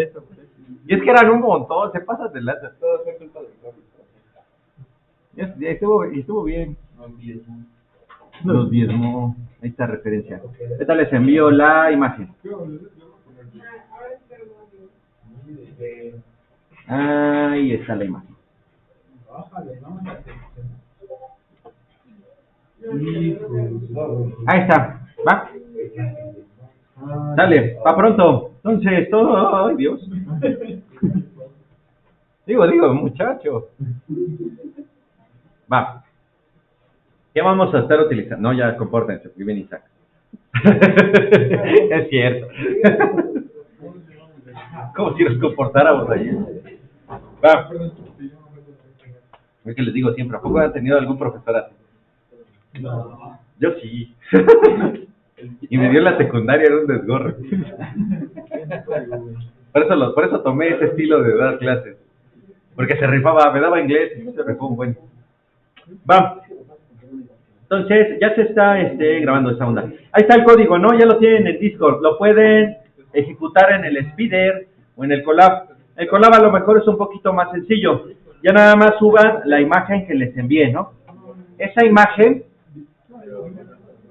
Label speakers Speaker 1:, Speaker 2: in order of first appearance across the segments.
Speaker 1: eso.
Speaker 2: Y es que eran un montón, se pasan de lanza.
Speaker 1: Todo fue culpa del COVID.
Speaker 2: Ya estuvo bien. Los diezmó. Ahí está referencia. Ahorita les envío la imagen. Ahí está la imagen. Ahí está, va. Dale, pa' pronto. Entonces, todo, ay Dios. Digo, muchacho. Va. ¿Qué vamos a estar utilizando? No, ya, compórtense, porque viene Isaac. Es cierto. Como si nos comportáramos allí. Va. Es que les digo siempre, ¿a poco han tenido algún profesor así?
Speaker 1: No.
Speaker 2: Yo sí. Y me dio la secundaria, era un desgorro. Por eso tomé ese estilo de dar clases. Porque se rifaba, me daba inglés y se rifó un buen. Va. Entonces, ya se está grabando esa onda. Ahí está el código, ¿no? Ya lo tienen en el Discord. Lo pueden ejecutar en el Spider o en el Colab. El Colab a lo mejor es un poquito más sencillo. Ya nada más suban la imagen que les envié, ¿no? Esa imagen,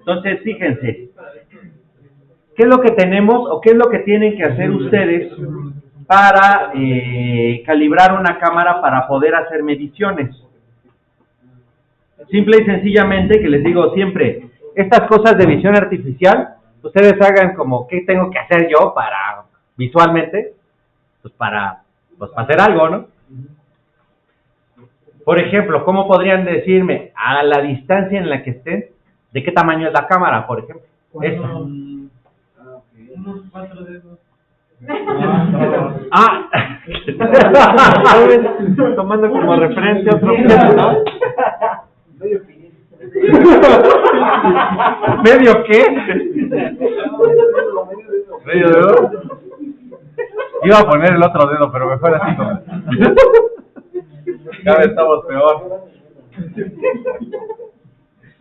Speaker 2: entonces fíjense, ¿qué es lo que tenemos o qué es lo que tienen que hacer ustedes para calibrar una cámara para poder hacer mediciones? Simple y sencillamente, que les digo siempre, estas cosas de visión artificial, ustedes hagan como, ¿qué tengo que hacer yo para, visualmente, pues para hacer algo, ¿no? Por ejemplo, ¿cómo podrían decirme a la distancia en la que estén, de qué tamaño es la cámara, por ejemplo? Esta.
Speaker 1: Unos 4 dedos.
Speaker 2: Ah, tomando como referencia otro objeto, ¿no? ¿Medio qué? ¿Medio dedo? Iba a poner el otro dedo, pero mejor así como. Cada vez estamos peor.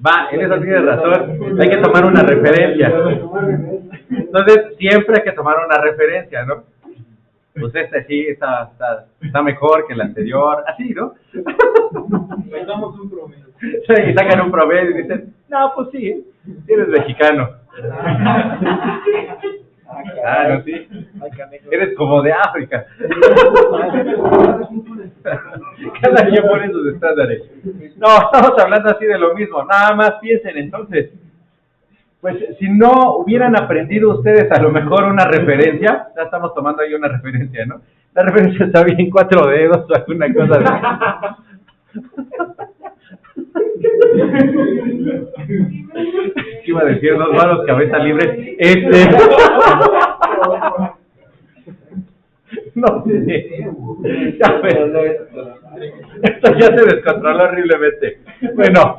Speaker 2: Va, en eso tienes razón. Hay que tomar una referencia. Entonces, siempre hay que tomar una referencia, ¿no? Pues sí está mejor que el anterior. Así, ¿no?
Speaker 1: Sacamos un promedio.
Speaker 2: Y sacan un promedio y dicen, no, pues sí, eres mexicano. Claro, sí. Eres como de África. Cada quien pone sus estándares. No, estamos hablando así de lo mismo. Nada más piensen entonces. Pues si no hubieran aprendido ustedes a lo mejor una referencia, ya estamos tomando ahí una referencia, ¿no? La referencia está bien 4 dedos o alguna cosa de... ¿Qué iba a decir? 2 manos, cabeza libre. No sé. Ya esto ya se descontroló horriblemente. Bueno,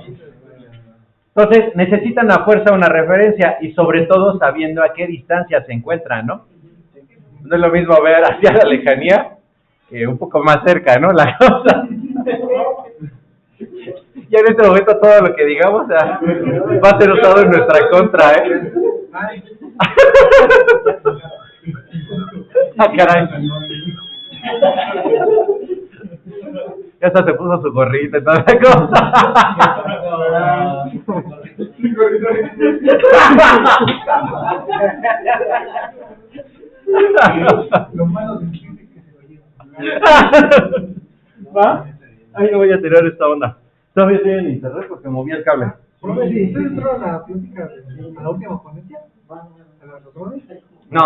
Speaker 2: entonces necesitan a fuerza una referencia y sobre todo sabiendo a qué distancia se encuentran, ¿no? No es lo mismo ver hacia la lejanía que un poco más cerca, ¿no? La cosa. Ya en este momento todo lo que digamos va a ser usado en nuestra contra, ¿eh? Ah, caray. Ya hasta se puso su gorrita y toda la cosa.
Speaker 1: Lo malo de que se lo lleva.
Speaker 2: ¿Va? Ay, no voy a tirar esta onda. Todavía estoy en internet porque moví el cable.
Speaker 1: Si ¿ustedes entraron a la plática a la última ponencia? ¿A los drones?
Speaker 2: No.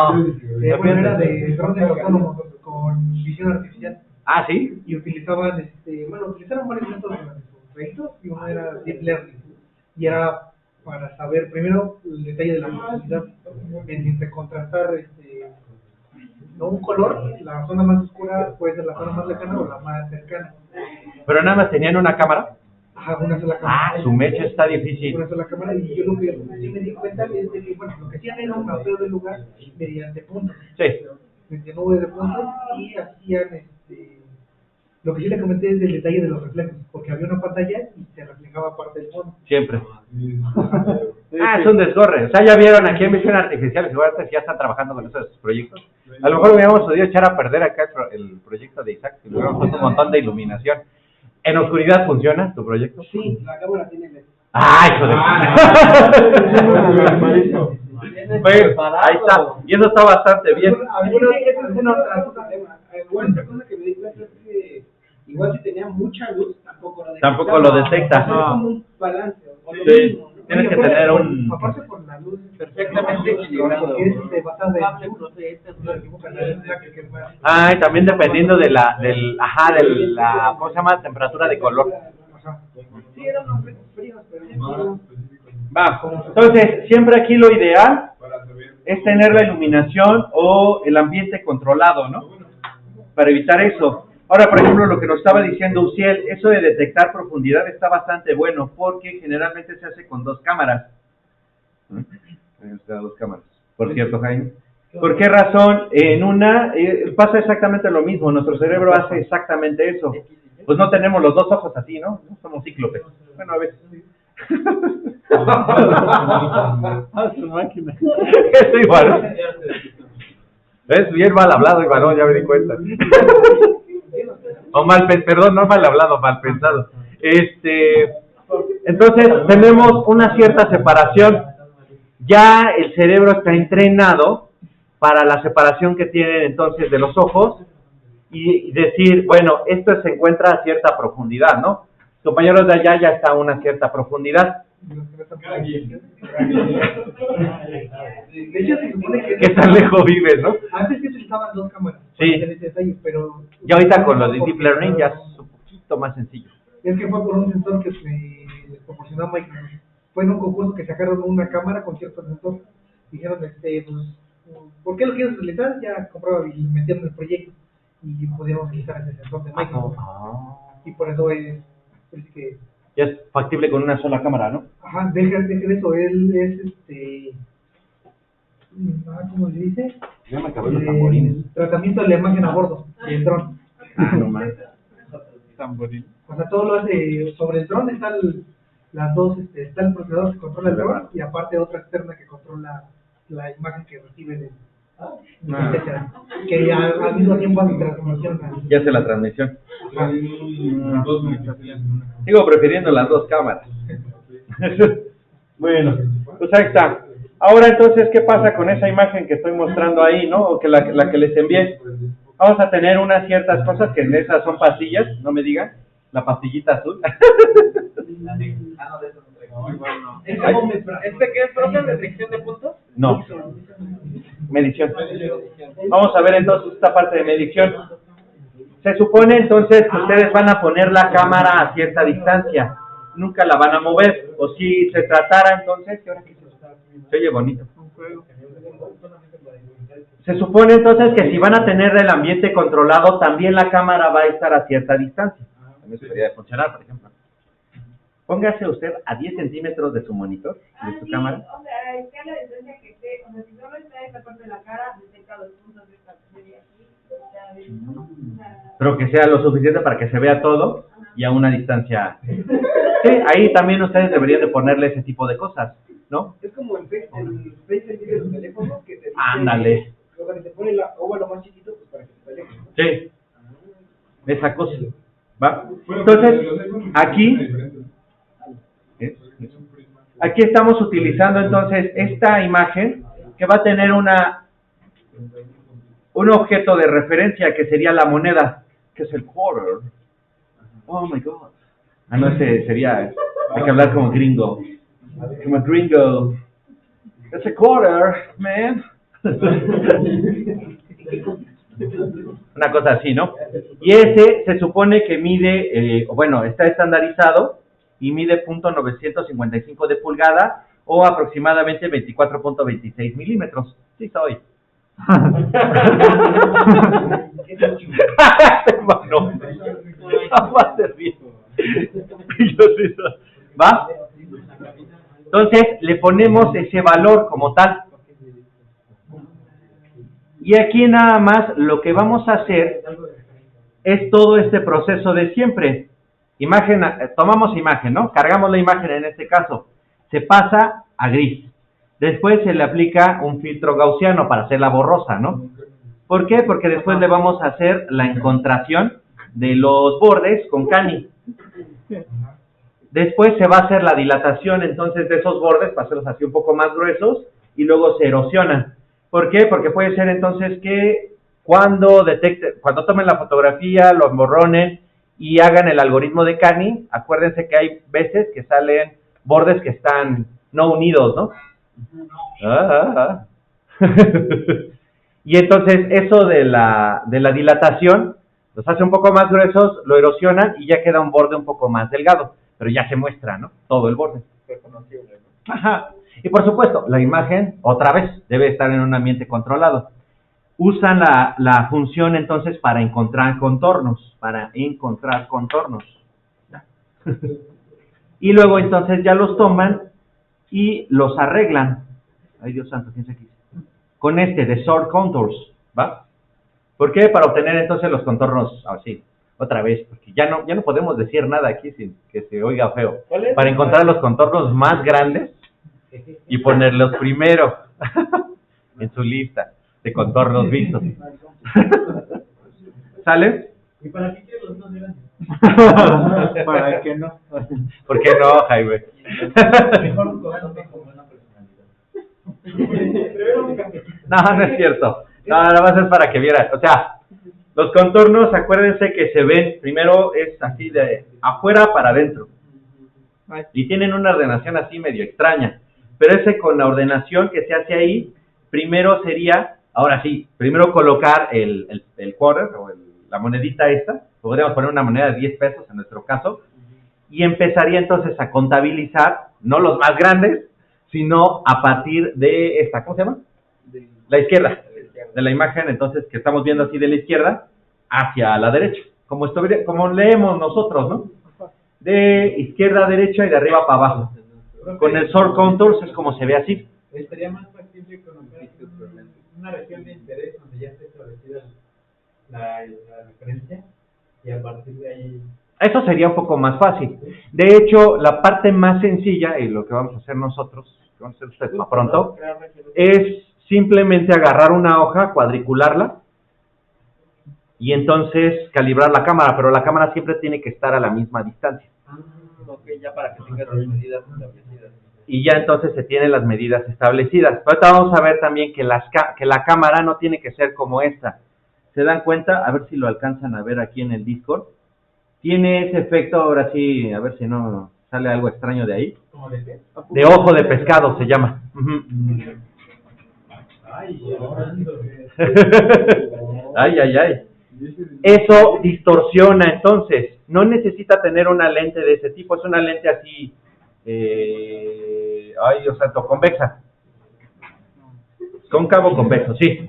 Speaker 1: Bueno, era de drones autónomos con visión artificial.
Speaker 2: Ah, ¿sí?
Speaker 1: Y utilizaban, utilizaron varios métodos durante sus proyectos y uno era Deep Learning. Y era para saber primero el detalle de la profundidad, entre contrastar no un color, la zona más oscura puede ser la zona más lejana o la más cercana.
Speaker 2: Pero nada más tenían una cámara.
Speaker 1: Ajá, una sola cámara.
Speaker 2: Ah, su mecha está difícil.
Speaker 1: Una sola cámara, y yo lo que sí me di cuenta es de que, bueno, lo que hacían era un mapeo del lugar mediante puntos.
Speaker 2: Sí.
Speaker 1: Mediante nubes de puntos, y hacían, lo que sí le comenté es el detalle de los reflejos, porque había una pantalla y se reflejaba parte del fondo.
Speaker 2: Siempre. Es un desgorre. O sea, ya vieron aquí en Visión Artificial, seguramente ya están trabajando con esos proyectos. A lo mejor hubiéramos podido echar a perder acá el proyecto de Isaac, si le hubiéramos puesto un montón de iluminación. ¿En oscuridad funciona tu proyecto?
Speaker 1: Sí, la cámara tiene LED.
Speaker 2: ¡Ah, hijo de... Pues, ahí está. Y eso está bastante bien.
Speaker 1: Esa es una otra tema. Otra cosa que me di cuenta es que igual si tenía mucha luz, tampoco lo detecta.
Speaker 2: Tampoco lo detecta.
Speaker 1: Es como un balance.
Speaker 2: Sí, tienes que tener un...
Speaker 1: Aparte por la luz
Speaker 3: Perfectamente equilibrado.
Speaker 1: Porque es basada en luz.
Speaker 2: Ah, y también dependiendo de la, ¿cómo se llama? Temperatura de color.
Speaker 1: Sí, eran los fríos, pero...
Speaker 2: Va, entonces, siempre aquí lo ideal es tener la iluminación o el ambiente controlado, ¿no? Para evitar eso. Ahora, por ejemplo, lo que nos estaba diciendo Uciel, eso de detectar profundidad está bastante bueno, porque generalmente se hace con dos cámaras. Ahí está, dos cámaras. Por cierto, Jaime. ¿Por qué razón? En una pasa exactamente lo mismo, nuestro cerebro hace exactamente eso. Pues no tenemos los dos ojos así, ¿no? No somos cíclopes. Bueno, a veces.
Speaker 3: Su máquina.
Speaker 2: Eso igual. Es bien mal hablado, Iván, ya me di cuenta. O perdón, no mal hablado, mal pensado. Entonces, tenemos una cierta separación. Ya el cerebro está entrenado para la separación que tienen entonces de los ojos y decir, bueno, esto se encuentra a cierta profundidad, ¿no? Compañeros de allá ya está a una cierta profundidad.
Speaker 1: De hecho, se supone que...
Speaker 2: ¿Qué tan lejos vives, no?
Speaker 1: Antes se utilizaban dos cámaras.
Speaker 2: Sí.
Speaker 1: Para hacer ese detalle, pero...
Speaker 2: Y ahorita con los de Deep Learning ya es un poquito más sencillo.
Speaker 1: Es que fue por un sensor que les proporcionó Microsoft. Fue en un concurso que sacaron una cámara con cierto sensor. Dijeron, pues, ¿por qué lo quieres utilizar? Ya compraba y metieron el proyecto. Y pudieron utilizar ese sensor de Microsoft. Y por eso es que...
Speaker 2: Ya es factible con una sola cámara, ¿no?
Speaker 1: Ajá, deja de eso, él es ¿cómo se dice?
Speaker 2: Ya me acabé los tamborines.
Speaker 1: Tratamiento de la imagen a bordo del dron.
Speaker 2: Ah, no más.
Speaker 3: Tamborín.
Speaker 1: O sea, todo lo hace sobre el dron, está las dos, está el procesador que controla el dron y aparte otra externa que controla la imagen que recibe etcétera. Que al mismo tiempo hace transformación.
Speaker 2: Ya hace la transmisión.
Speaker 1: Ajá.
Speaker 2: Sigo prefiriendo las dos cámaras. Bueno, pues ahí está. Ahora entonces, ¿qué pasa con esa imagen que estoy mostrando ahí, no? O que la que les envié. Vamos a tener unas ciertas cosas que en esas son pastillas, no me digan. La pastillita azul.
Speaker 3: ¿Este qué es, profe? ¿Detección de puntos?
Speaker 2: No. Medición. Vamos a ver entonces esta parte de medición. Se supone entonces que ustedes van a poner la cámara a cierta distancia. Nunca la van a mover. O si se tratara entonces, se oye bonito. Se supone entonces que si van a tener el ambiente controlado, también la cámara va a estar a cierta distancia. También debería funcionar, por ejemplo. Póngase usted a 10 centímetros de su monitor, de su cámara.
Speaker 4: O sea, es que a la distancia que esté, o sea, si solo está esta parte de la cara, detecta los puntos de esta serie aquí.
Speaker 2: Pero que sea lo suficiente para que se vea todo y a una distancia. Sí, ahí también ustedes deberían de ponerle ese tipo de cosas, ¿no?
Speaker 1: Es como el Face ID de los teléfonos que te dice...
Speaker 2: Ándale.
Speaker 1: O sea, que te pone la óvalo más chiquito pues para que se vea lejos.
Speaker 2: Sí, esa cosa. ¿Va? Entonces, aquí estamos utilizando entonces esta imagen que va a tener un objeto de referencia que sería la moneda, que es el quarter. Oh my God. Ah, no, ese sería, hay que hablar como gringo. Como gringo. It's a quarter, man. Una cosa así, ¿no? Y ese se supone que mide, bueno, está estandarizado y mide .955 de pulgada o aproximadamente 24.26 milímetros. Sí soy. ¿Va? Entonces le ponemos ese valor como tal. Y aquí nada más lo que vamos a hacer es todo este proceso de siempre. Imagen, tomamos imagen, ¿no? Cargamos la imagen en este caso. Se pasa a gris. Después se le aplica un filtro gaussiano para hacerla borrosa, ¿no? ¿Por qué? Porque después le vamos a hacer la encontración de los bordes con Cani. Después se va a hacer la dilatación entonces de esos bordes para hacerlos así un poco más gruesos y luego se erosionan. ¿Por qué? Porque puede ser entonces que cuando tomen la fotografía, los borronen y hagan el algoritmo de Cani, acuérdense que hay veces que salen bordes que están no unidos, ¿no? Y entonces eso de la dilatación los hace un poco más gruesos, lo erosionan y ya queda un borde un poco más delgado, pero ya se muestra, ¿no? Todo el borde.
Speaker 3: Reconocible, ¿no?
Speaker 2: Ajá. Y por supuesto, la imagen, otra vez, debe estar en un ambiente controlado. Usan la función entonces para encontrar contornos, Y luego entonces ya los toman y los arreglan. Ay, Dios santo, ¿quién se quiso? Con de Sort Contours, ¿va? ¿Por qué? Para obtener entonces los contornos así, otra vez, porque ya no podemos decir nada aquí sin que se oiga feo. Para encontrar los contornos más grandes y ponerlos primero en su lista de contornos vistos. ¿Sale?
Speaker 1: ¿Y para qué quieres los más grandes?
Speaker 3: ¿Para qué no?
Speaker 2: ¿Por qué no, Jaime?
Speaker 1: Mejor un contorno como una personalidad. Pero un cafecito.
Speaker 2: No es cierto. No, nada más es para que vieran. O sea, los contornos, acuérdense que se ven, primero es así de afuera para adentro. Y tienen una ordenación así medio extraña. Pero ese con la ordenación que se hace ahí, primero sería, ahora sí, primero colocar el quarter o la monedita esta. Podríamos poner una moneda de 10 pesos en nuestro caso. Y empezaría entonces a contabilizar, no los más grandes, sino a partir de esta, ¿cómo se llama? La izquierda, de la imagen, entonces, que estamos viendo así de la izquierda hacia la derecha, como leemos nosotros, ¿no? De izquierda a derecha y de arriba para abajo. Con el Sort Contours es como se ve así.
Speaker 1: Estaría más factible colocar una región de interés donde ya esté establecida la referencia y a partir de ahí...
Speaker 2: Eso sería un poco más fácil. De hecho, la parte más sencilla, y lo que vamos a hacer nosotros, que vamos a hacer ustedes para pronto, es simplemente agarrar una hoja, cuadricularla, y entonces calibrar la cámara, pero la cámara siempre tiene que estar a la misma distancia.
Speaker 3: Ok, ya para que tengas las medidas establecidas.
Speaker 2: Y ya entonces se tienen las medidas establecidas. Pero ahorita vamos a ver también que la cámara no tiene que ser como esta. ¿Se dan cuenta? A ver si lo alcanzan a ver aquí en el Discord. Tiene ese efecto, ahora sí, a ver si no sale algo extraño de ahí.
Speaker 1: ¿Cómo de qué?
Speaker 2: De ojo de pescado se llama. Ay. Eso distorsiona entonces. No necesita tener una lente de ese tipo, es una lente así, ay Dios santo, convexa. Cóncavo convexo, sí.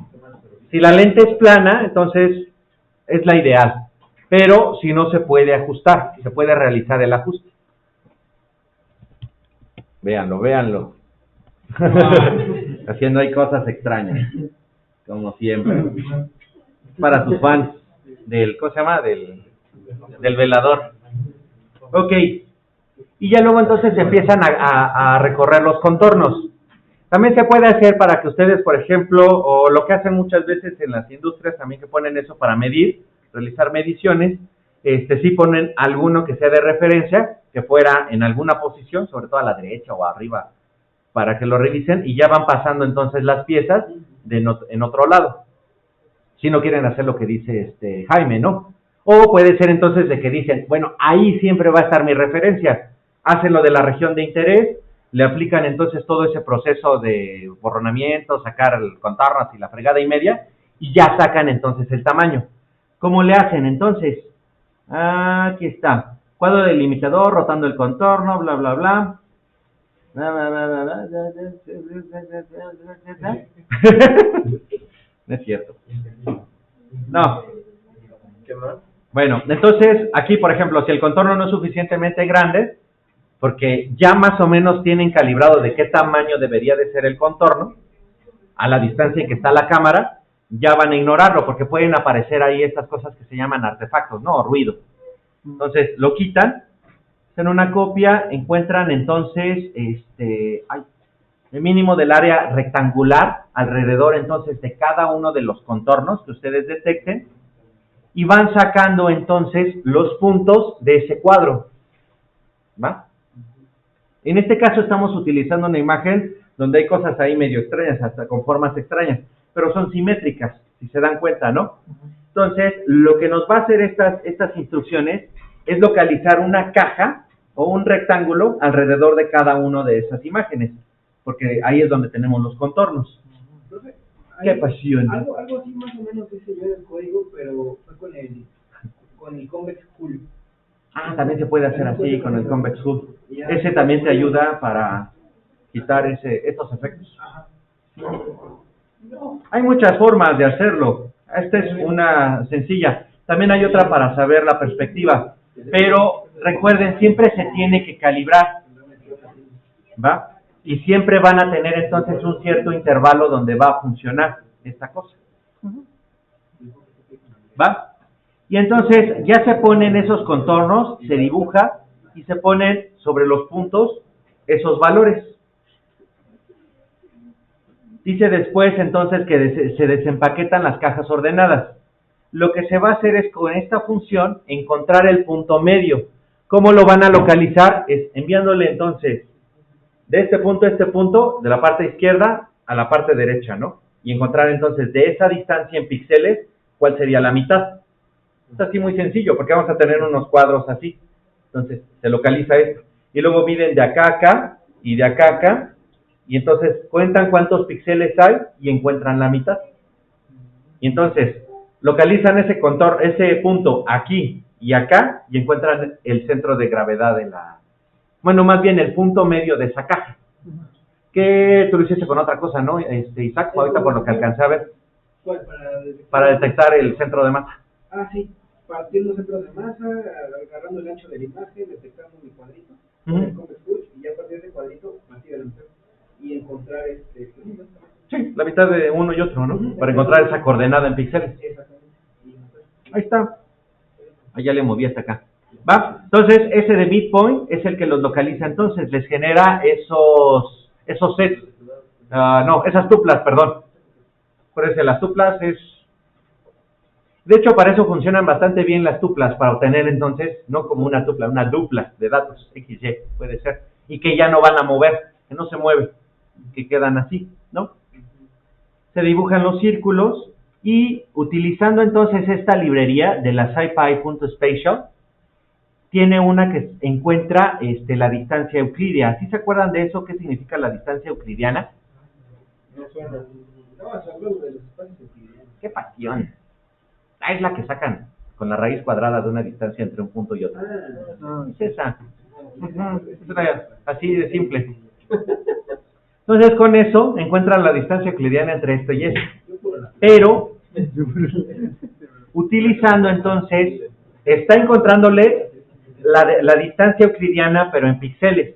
Speaker 2: Si la lente es plana, entonces es la ideal. Pero si no se puede ajustar, se puede realizar el ajuste. Véanlo. Haciendo ahí cosas extrañas, como siempre. Para sus fans del, ¿cómo se llama? Del velador. Ok. Y ya luego entonces se empiezan a recorrer los contornos. También se puede hacer para que ustedes, por ejemplo, o lo que hacen muchas veces en las industrias, también que ponen eso para medir, realizar mediciones, sí ponen alguno que sea de referencia, que fuera en alguna posición, sobre todo a la derecha o arriba, para que lo revisen, y ya van pasando entonces las piezas en otro lado. Si no quieren hacer lo que dice Jaime, ¿no? O puede ser entonces de que dicen, bueno, ahí siempre va a estar mi referencia. Hacen lo de la región de interés, le aplican entonces todo ese proceso de borronamiento, sacar el contorno y la fregada y media, y ya sacan entonces el tamaño. ¿Cómo le hacen entonces? Aquí está. Cuadro delimitador, rotando el contorno, bla, bla, bla. No es cierto. No.
Speaker 3: ¿Qué más?
Speaker 2: Bueno, entonces aquí, por ejemplo, si el contorno no es suficientemente grande, porque ya más o menos tienen calibrado de qué tamaño debería de ser el contorno, a la distancia en que está la cámara, ya van a ignorarlo, porque pueden aparecer ahí estas cosas que se llaman artefactos, ¿no? O ruido. Entonces, lo quitan, hacen una copia, encuentran entonces, el mínimo del área rectangular alrededor entonces de cada uno de los contornos que ustedes detecten y van sacando entonces los puntos de ese cuadro, ¿va? En este caso estamos utilizando una imagen donde hay cosas ahí medio extrañas, hasta con formas extrañas, pero son simétricas, si se dan cuenta, ¿no? Entonces, lo que nos va a hacer estas instrucciones es localizar una caja o un rectángulo alrededor de cada una de esas imágenes, porque ahí es donde tenemos los contornos.
Speaker 5: Profe,
Speaker 2: ¡Qué pasión!
Speaker 5: Algo así más o menos hice yo en el código, pero fue con el Convex Hull.
Speaker 2: Ah, también se puede hacer así con el Convex Hull. Ese también te ayuda para quitar estos efectos. Hay muchas formas de hacerlo. Esta es una sencilla. También hay otra para saber la perspectiva. Pero recuerden, siempre se tiene que calibrar, ¿va? Y siempre van a tener entonces un cierto intervalo donde va a funcionar esta cosa, ¿va? Y entonces ya se ponen esos contornos, se dibuja y se ponen sobre los puntos esos valores. Dice después entonces que se desempaquetan las cajas ordenadas. Lo que se va a hacer es con esta función encontrar el punto medio. ¿Cómo lo van a localizar? Es enviándole entonces de este punto a este punto, de la parte izquierda a la parte derecha, ¿no? Y encontrar entonces de esa distancia en píxeles, ¿cuál sería la mitad? Es así muy sencillo, porque vamos a tener unos cuadros así. Entonces, se localiza esto. Y luego miden de acá a acá, y de acá a acá, y entonces cuentan cuántos píxeles hay, y encuentran la mitad. Y entonces, localizan ese contorno, ese punto aquí y acá, y encuentran el centro de gravedad de la... Bueno, más bien el punto medio de esa caja. Que tú lo hiciste con otra cosa, ¿no, Isaac? Ahorita por lo que alcancé a ver.
Speaker 5: ¿Cuál?
Speaker 2: Para detectar el centro de masa.
Speaker 5: Ah, sí. Partiendo centros de masa, agarrando el ancho de la imagen, detectando mi cuadrito, con el Convex Hull, y ya a partir de ese cuadrito, partir de la mitad, y encontrar
Speaker 2: Sí, la mitad de uno y otro, ¿no? Para encontrar esa coordenada en píxeles.
Speaker 5: Exactamente.
Speaker 2: Ahí está. Ahí ya le moví hasta acá. ¿Va? Entonces, ese de midpoint es el que los localiza. Entonces, les genera esos sets. No, esas tuplas, perdón. Por eso, las tuplas es... De hecho, para eso funcionan bastante bien las tuplas, para obtener entonces, no como una tupla, una dupla de datos, XY, puede ser. Y que ya no van a mover, que no se mueven, que quedan así, ¿no? Se dibujan los círculos y utilizando entonces esta librería de la SciPy.spatial, tiene una que encuentra la distancia euclídea. ¿Sí se acuerdan de eso? ¿Qué significa la distancia euclidiana?
Speaker 5: No suena. Estabas hablando de los espacios euclidianos.
Speaker 2: ¡Qué pasión! Es la que sacan con la raíz cuadrada de una distancia entre un punto y otro. Es esa. Es así de simple. Entonces, con eso encuentran la distancia euclidiana entre esto y esto. Pero, utilizando entonces, está encontrándole la distancia euclidiana, pero en píxeles.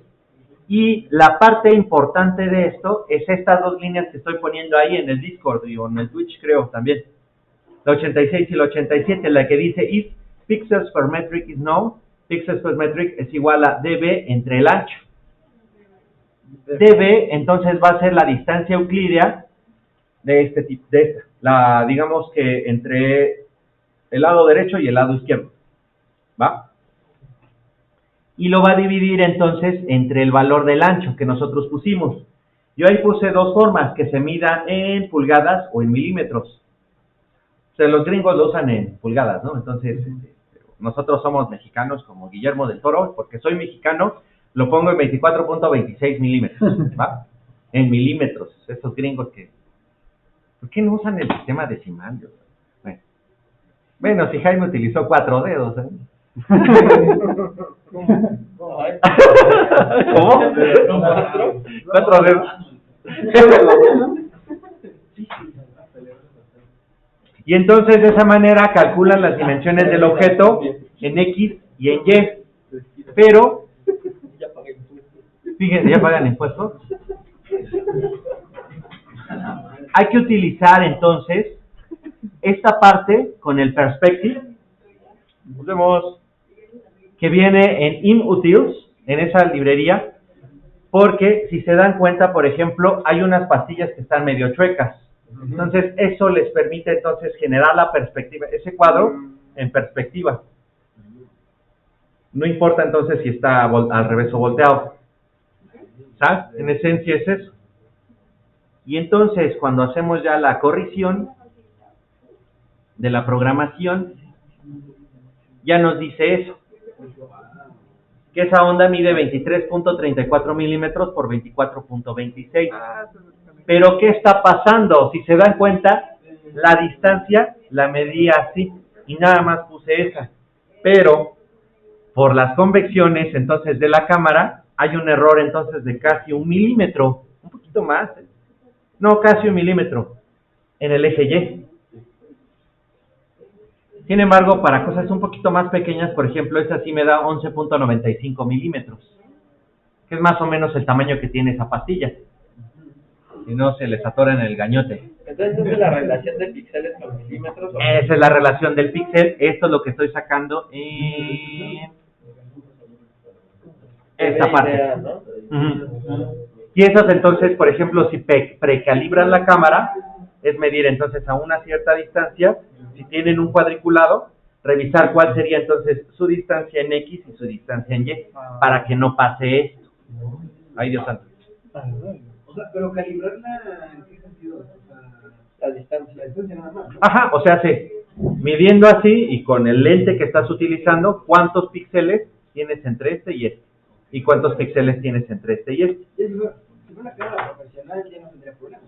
Speaker 2: Y la parte importante de esto es estas dos líneas que estoy poniendo ahí en el Discord y en el Twitch, creo, también. La 86 y la 87, la que dice if pixels per metric is known, pixels per metric es igual a dB entre el ancho. dB entonces va a ser la distancia euclídea de este tipo, digamos que entre el lado derecho y el lado izquierdo, ¿va? Y lo va a dividir entonces entre el valor del ancho que nosotros pusimos. Yo ahí puse dos formas, que se mida en pulgadas o en milímetros. O sea, los gringos lo usan en pulgadas, ¿no? Entonces, nosotros somos mexicanos como Guillermo del Toro, porque soy mexicano, lo pongo en 24.26 milímetros, ¿va? En milímetros, esos gringos que... ¿Por qué no usan el sistema decimal? Bueno, si Jaime utilizó 4 dedos, ¿eh?
Speaker 3: ¿Cómo?
Speaker 2: ¿Cómo? 4 dedos. Y entonces de esa manera calculan las dimensiones del objeto en X y en Y. Pero, fíjense, ¿ya pagan impuestos? Hay que utilizar entonces esta parte con el perspective. Vemos que viene en ImUtils, en esa librería, porque si se dan cuenta, por ejemplo, hay unas pastillas que están medio chuecas. Entonces, eso les permite entonces generar la perspectiva, ese cuadro en perspectiva. No importa entonces si está al revés o volteado. ¿Sabes? En esencia es eso. Y entonces, cuando hacemos ya la corrección de la programación, ya nos dice eso. Que esa onda mide 23.34 milímetros por 24.26. Pero, ¿qué está pasando? Si se dan cuenta, la distancia la medía así y nada más puse esa. Pero, por las convecciones entonces de la cámara, hay un error entonces de casi 1 milímetro, un poquito más, no, casi 1 milímetro, en el eje Y. Sin embargo, para cosas un poquito más pequeñas, por ejemplo, esta sí me da 11.95 milímetros, que es más o menos el tamaño que tiene esa pastilla. Si no, se les atora en el gañote.
Speaker 3: Entonces, ¿esa es la relación de píxeles con milímetros? ¿O?
Speaker 2: Esa es la relación del píxel. Esto es lo que estoy sacando en esta parte.
Speaker 3: Idea, ¿no?
Speaker 2: Y esas entonces, por ejemplo, si precalibran la cámara, es medir entonces a una cierta distancia. Si tienen un cuadriculado, revisar cuál sería entonces su distancia en X y su distancia en Y, para que no pase esto. Ay, Dios santo.
Speaker 5: O sea, pero calibrarla, ¿en qué sentido? O sea,
Speaker 3: La distancia.
Speaker 5: la distancia nada más, ¿no?
Speaker 2: Ajá, o sea, sí, midiendo así y con el lente que estás utilizando, cuántos píxeles tienes entre este y este. Y cuántos píxeles tienes entre este y este.
Speaker 5: Si fuera una cámara profesional ya no tendría problemas.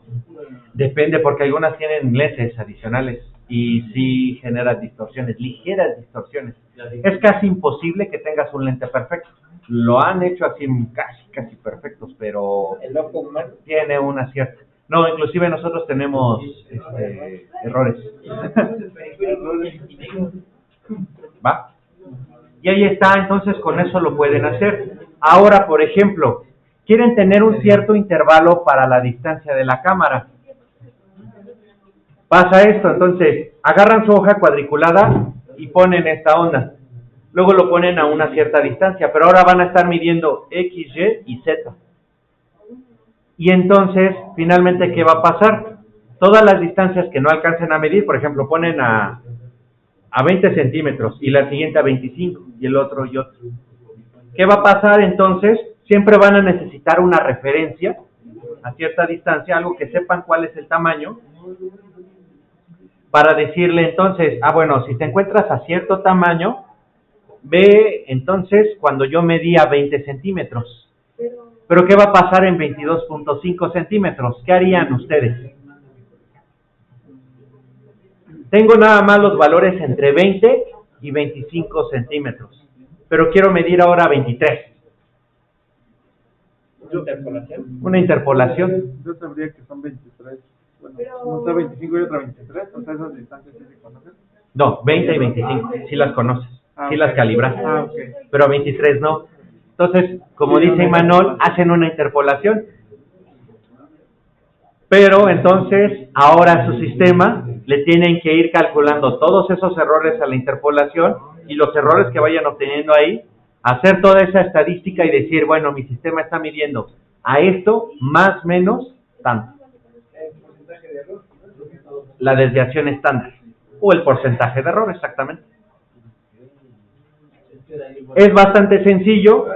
Speaker 2: Depende, porque algunas tienen lentes adicionales y sí generan distorsiones, ligeras distorsiones. Es casi imposible que tengas un lente perfecto. Lo han hecho así casi perfectos, pero
Speaker 3: El ojo humano.
Speaker 2: tiene una cierta. No, inclusive nosotros tenemos errores. ¿Va? Y ahí está, entonces con eso lo pueden hacer. Ahora, por ejemplo, quieren tener un cierto intervalo para la distancia de la cámara. Pasa esto, entonces, agarran su hoja cuadriculada y ponen esta onda. Luego lo ponen a una cierta distancia, pero ahora van a estar midiendo X, Y y Z. Y entonces, finalmente, ¿qué va a pasar? Todas las distancias que no alcancen a medir, por ejemplo, ponen a 20 centímetros y la siguiente a 25 y el otro y otro. ¿Qué va a pasar entonces? Siempre van a necesitar una referencia a cierta distancia, algo que sepan cuál es el tamaño, para decirle entonces, bueno, si te encuentras a cierto tamaño, ve entonces cuando yo medía 20 centímetros. Pero ¿qué va a pasar en 22.5 centímetros? ¿Qué harían ustedes? Tengo nada más los valores entre 20 y 25 centímetros, pero quiero medir ahora 23.
Speaker 3: ¿Interpolación?
Speaker 2: Una interpolación.
Speaker 6: Yo sabría que son 23. Bueno, una 25 y otra 23, o sea, esas distancias sí se conocen.
Speaker 2: No, 20 y 25, sí las conoces, sí las calibras,
Speaker 6: ok.
Speaker 2: pero 23 no. Entonces, como dice Imanol, hacen una interpolación. Pero entonces, ahora su sistema le tienen que ir calculando todos esos errores a la interpolación y los errores que vayan obteniendo ahí, hacer toda esa estadística y decir, bueno, mi sistema está midiendo a esto más menos tanto. La desviación estándar o el porcentaje de error, exactamente. Es bastante sencillo,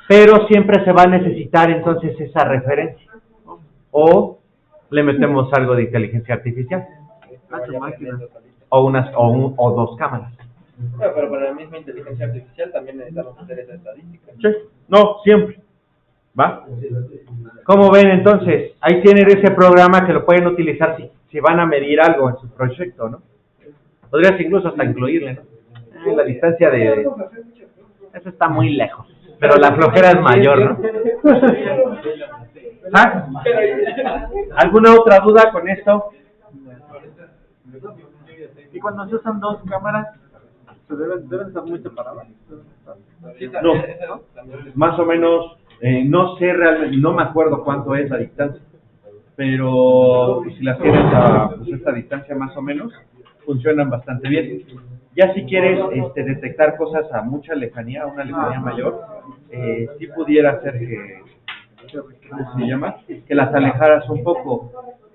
Speaker 2: pero siempre se va a necesitar entonces esa referencia. O le metemos algo de inteligencia artificial. O dos cámaras.
Speaker 3: Bueno, pero para la misma inteligencia artificial también necesitamos hacer esa estadística.
Speaker 2: Sí, no, siempre. ¿Va? ¿Cómo ven entonces? Ahí tienen ese programa que lo pueden utilizar si van a medir algo en su proyecto, ¿no? Podrías incluso hasta incluirle, ¿no? La distancia de... Eso está muy lejos, pero la flojera es mayor, ¿no? ¿Ah? ¿Alguna otra duda con esto?
Speaker 6: Y cuando se usan dos cámaras, ¿se deben estar muy separadas?
Speaker 2: No, más o menos, no sé realmente, no me acuerdo cuánto es la distancia, pero si las tienes a esta distancia más o menos, funcionan bastante bien. Ya si quieres detectar cosas a mucha lejanía, a una lejanía mayor, sí pudiera ser ¿cómo se llama? Que las alejaras un poco.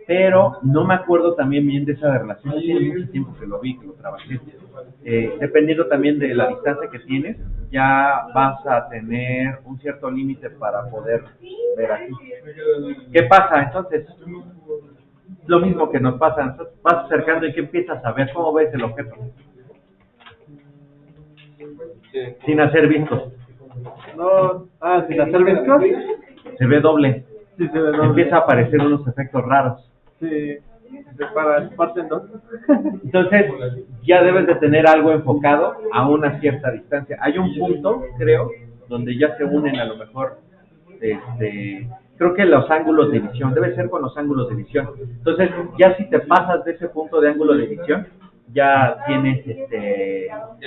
Speaker 2: Pero no me acuerdo también bien de esa relación, tiene mucho tiempo que lo vi, que lo trabajé. Dependiendo también de la distancia que tienes, ya vas a tener un cierto límite para poder ver aquí. ¿Qué pasa? Entonces, lo mismo que nos pasa, entonces, vas acercando y ¿qué empiezas a ver? ¿Cómo ves el objeto? Sin hacer vistos.
Speaker 6: No, sin hacer viscos.
Speaker 2: Se ve doble.
Speaker 6: Sí, se ve doble.
Speaker 2: Empieza a aparecer unos efectos raros.
Speaker 6: Sí, se parten dos.
Speaker 2: Entonces, ya debes de tener algo enfocado a una cierta distancia. Hay un punto, creo, donde ya se unen a lo mejor, creo que los ángulos de visión, debe ser con los ángulos de visión. Entonces, ya si te pasas de ese punto de ángulo de visión, ya tienes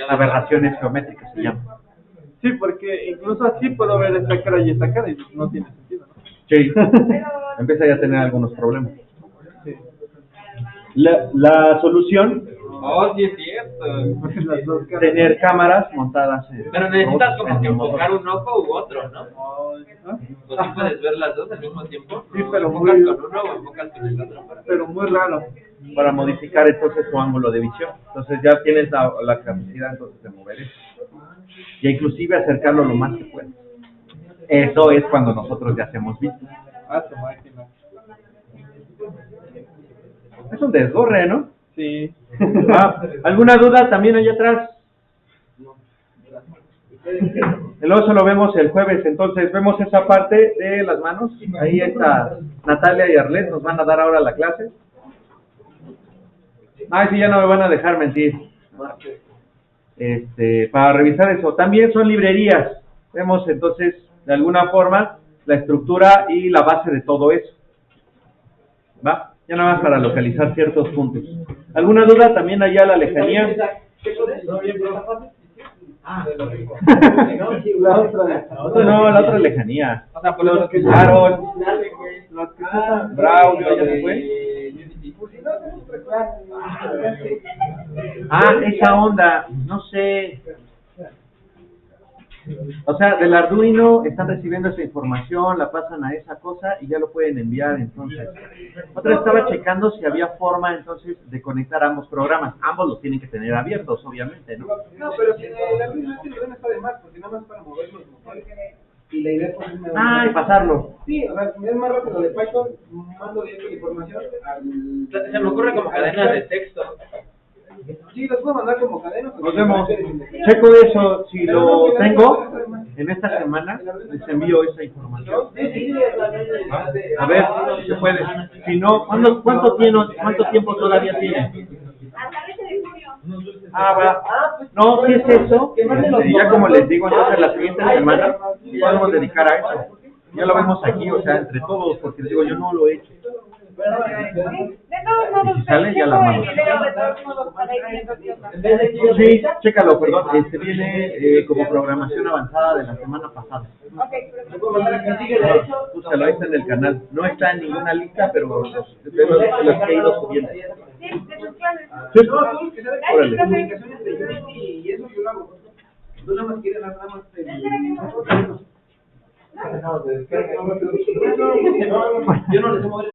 Speaker 2: aberraciones geométricas, se llaman.
Speaker 6: Sí, porque incluso así puedo ver esta cara y esta cara y no tiene sentido, ¿no?
Speaker 2: Sí, empieza ya a tener algunos problemas.
Speaker 6: Sí.
Speaker 2: La solución,
Speaker 3: Oh, sí es cierto.
Speaker 6: Las dos caras.
Speaker 2: tener cámaras montadas en...
Speaker 3: Pero necesitas como
Speaker 2: en
Speaker 3: que
Speaker 2: el motor.
Speaker 3: enfocar un ojo u otro, ¿no?
Speaker 6: ¿Ah?
Speaker 3: O sí puedes ver las dos al mismo tiempo.
Speaker 6: Sí, pero
Speaker 3: ¿Enfocas
Speaker 6: muy-
Speaker 3: con uno o enfocas con el otro?
Speaker 6: Pero muy raro.
Speaker 2: Para modificar entonces tu ángulo de visión. Entonces ya tienes la capacidad entonces de mover eso. Y inclusive acercarlo lo más que puedas. Eso es cuando nosotros ya hacemos vistas.
Speaker 6: Su máquina.
Speaker 2: Es un desgorre, ¿no?
Speaker 6: Sí.
Speaker 2: ¿Alguna duda también allá atrás? El oso lo vemos el jueves, entonces vemos esa parte de las manos. Ahí está Natalia y Arlet, nos van a dar ahora la clase. Ay, sí, ya no me van a dejar mentir. Para revisar eso. También son librerías. Vemos entonces, de alguna forma, la estructura y la base de todo eso. ¿Va? Ya nada más para localizar ciertos puntos. ¿Alguna duda también allá a la lejanía?
Speaker 6: La otra.
Speaker 2: No, la otra lejanía.
Speaker 3: O sea, por los que
Speaker 2: Harold,
Speaker 6: Los que
Speaker 2: Braulio, ¿ya se fue? Esa onda, no sé. O sea, del Arduino están recibiendo esa información, la pasan a esa cosa y ya lo pueden enviar, entonces. Otra estaba checando si había forma, entonces, de conectar ambos programas. Ambos los tienen que tener abiertos, obviamente, ¿no?
Speaker 5: No, pero si el Arduino no está de más, porque nada más para mover los motores. Y la idea es ponerme
Speaker 2: Y pasarlo.
Speaker 5: Sí, o sea, si me es más rápido de Python, mando directo la información al...
Speaker 3: Se me ocurre como cadenas de texto.
Speaker 5: Sí, los puedo mandar como cadenas.
Speaker 2: Nos vemos. Checo eso, si lo tengo, en esta semana les envío esa información. A ver si se puede. Si no, ¿cuánto tiempo todavía tiene?
Speaker 4: Hasta el 20 de junio.
Speaker 2: Va. No, si es eso, ya como les digo, entonces la siguiente semana podemos dedicar a eso. Ya lo vemos aquí, o sea, entre todos, porque les digo, yo no lo he hecho.
Speaker 4: De todos modos,
Speaker 2: Si sale, ya la
Speaker 4: tengo
Speaker 2: mando.
Speaker 4: el video de todos modos para ir viendo qué onda.
Speaker 2: Sí, chécalo, perdón. Viene como programación avanzada de la semana pasada.
Speaker 4: Ok, pero
Speaker 2: Búscalo, ahí está en el canal. No está en ninguna lista, pero de los que he ido subiendo.
Speaker 4: sí, de tus clases.
Speaker 2: Sí.
Speaker 5: No, todo lo que sea de
Speaker 2: Órale.
Speaker 5: comunicación entre Unity y eso yo lo hago. Tú nada más quieres nada más yo no les mover